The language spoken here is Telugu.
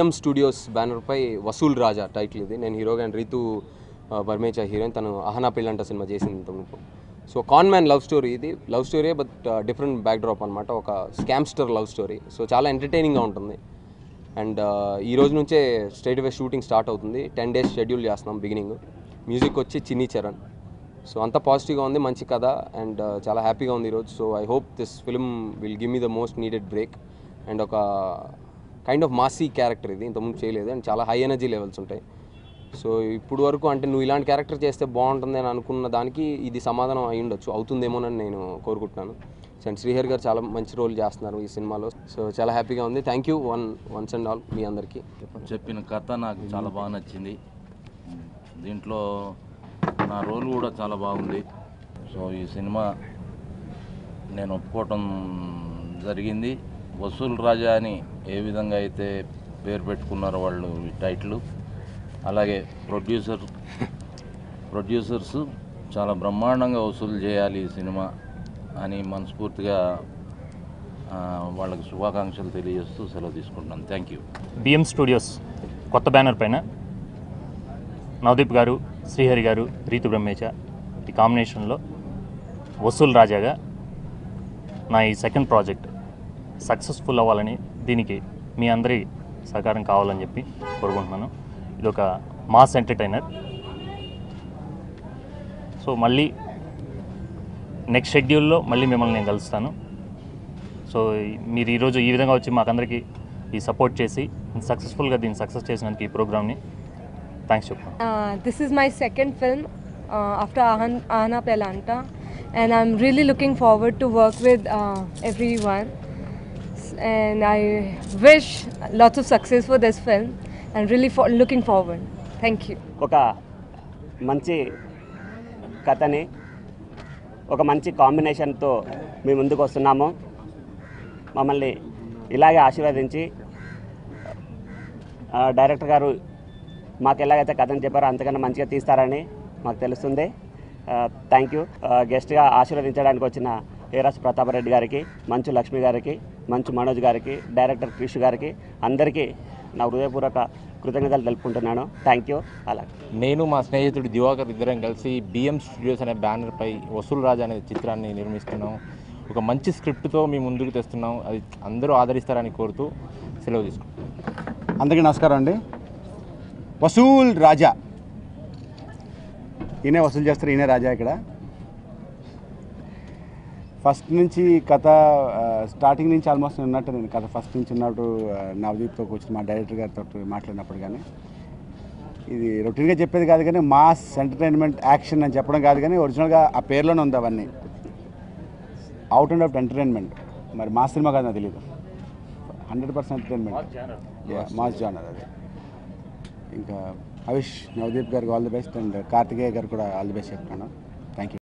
బిఎం స్టూడియోస్ బ్యానర్పై వసూల్ రాజా టైటిల్ ఇది. నేను హీరోగా అండ్ రీతు బర్మేచా హీరోయిన్. తను అహనా పెళ్ళంట సినిమా చేసింది ఇంతకు. సో కాన్మ్యాన్ లవ్ స్టోరీ ఇది. Love story but different backdrop అనమాట. ఒక స్కామ్స్టర్ లవ్ స్టోరీ. సో చాలా ఎంటర్టైనింగ్గా ఉంటుంది. అండ్ ఈ రోజు నుంచే స్ట్రైట్ అవే షూటింగ్ స్టార్ట్ అవుతుంది. 10 days షెడ్యూల్ చేస్తున్నాం. బిగినింగ్ మ్యూజిక్ వచ్చి చిన్ని చరణ్. సో అంతా పాజిటివ్గా ఉంది, మంచి కథ అండ్ చాలా హ్యాపీగా ఉంది ఈరోజు. So I hope this film will give me the most needed break. And ఒక కైండ్ ఆఫ్ మాసీ క్యారెక్టర్ ఇది, ఇంతకుముందు చేయలేదు. అండ్ చాలా హై ఎనర్జీ లెవెల్స్ ఉంటాయి. సో ఇప్పుడు వరకు అంటే నువ్వు ఇలాంటి క్యారెక్టర్ చేస్తే బాగుంటుంది అని అనుకున్న దానికి ఇది సమాధానం అయి ఉండొచ్చు, అవుతుందేమోనని నేను కోరుకుంటున్నాను. అండ్ శ్రీహరి గారు చాలా మంచి రోల్ చేస్తున్నారు ఈ సినిమాలో. సో చాలా హ్యాపీగా ఉంది. Thank you once and all మీ అందరికీ. చెప్పిన కథ నాకు చాలా బాగా నచ్చింది. దీంట్లో నా రోల్ కూడా చాలా బాగుంది. సో ఈ సినిమా నేను ఒప్పుకోవటం జరిగింది. వసూల్ రాజా అని ఏ విధంగా అయితే పేరు పెట్టుకున్నారో వాళ్ళు ఈ టైటిల్, అలాగే ప్రొడ్యూసర్స్ చాలా బ్రహ్మాండంగా వసూలు చేయాలి ఈ సినిమా అని మనస్ఫూర్తిగా వాళ్ళకి శుభాకాంక్షలు తెలియజేస్తూ సెలవు తీసుకుంటున్నాను. Thank you. బిఎం స్టూడియోస్ కొత్త బ్యానర్ పైన నవదీప్ గారు, శ్రీహరి గారు, రీతు బ్రహ్మేచ ఈ కాంబినేషన్లో వసూల్ రాజాగా నా ఈ సెకండ్ ప్రాజెక్ట్ సక్సెస్ఫుల్ అవ్వాలని, దీనికి మీ అందరి సహకారం కావాలని చెప్పి కోరుకుంటున్నాను. ఇది ఒక మాస్ ఎంటర్టైనర్. సో మళ్ళీ నెక్స్ట్ షెడ్యూల్లో మళ్ళీ మిమ్మల్ని నేను కలుస్తాను. సో మీరు ఈరోజు ఈ విధంగా వచ్చి మాకందరికీ ఈ సపోర్ట్ చేసి సక్సెస్ఫుల్గా దీన్ని సక్సెస్ చేసినందుకు ఈ ప్రోగ్రామ్ని థ్యాంక్స్ చెప్తాను. This is my second film after Ahana Pelanta, and I'm really looking forward to work with everyone, and I wish lots of success for this film and really looking forward. Thank you. ఒక మంచి కథని ఒక మంచి కాంబినేషన్తో మీ ముందుకు వస్తున్నాము. మమ్మల్ని ఇలాగే ఆశీర్వదించి డైరెక్టర్ గారు మాకు ఎలాగైతే కథను చెప్పారో అంతకన్నా మంచిగా తీస్తారని మాకు తెలుస్తుంది. Thank you. గెస్ట్గా ఆశీర్వదించడానికి వచ్చిన ఏరాస్ ప్రతాపరెడ్డి గారికి, మంచు లక్ష్మి గారికి, మంచు మనోజ్ గారికి, డైరెక్టర్ క్రిష్ గారికి అందరికీ నా హృదయపూర్వక కృతజ్ఞతలు తెలుపుకుంటున్నాను. Thank you. అలా నేను మా స్నేహితుడు దివాకర్ ఇద్దరం కలిసి బిఎం స్టూడియోస్ అనే బ్యానర్పై వసూల్ రాజా అనే చిత్రాన్ని నిర్మిస్తున్నాం. ఒక మంచి స్క్రిప్ట్తో మీ ముందుకు తెస్తున్నాం. అది అందరూ ఆదరిస్తారని కోరుతూ సెలవు తీసుకుంటాం. అందరికీ నమస్కారం అండి. వసూల్ రాజా, ఈయనే వసూలు చేస్తారు, ఈయనే రాజా. ఇక్కడ ఫస్ట్ నుంచి కథ స్టార్టింగ్ నుంచి ఆల్మోస్ట్ ఉన్నట్టు నేను కథ ఫస్ట్ నుంచి ఉన్నట్టు నవదీప్తో కూర్చొని మా డైరెక్టర్ గారితో మాట్లాడినప్పుడు కానీ ఇది రొటీన్గా చెప్పేది కాదు, కానీ మాస్ ఎంటర్టైన్మెంట్ యాక్షన్ అని చెప్పడం కాదు, కానీ ఒరిజినల్గా ఆ పేరులోనే ఉంది అవన్నీ. Out and out entertainment. మరి మాస్ సినిమా కాదు నాకు తెలియదు. 100% ఎంటర్టైన్మెంట్, మాస్ జానర్ అది. ఇంకా అవిష్ నవదీప్ గారికి all the best and Karthikeya గారు కూడా ఆల్ ది బెస్ట్ చెప్తున్నాను. Thank you.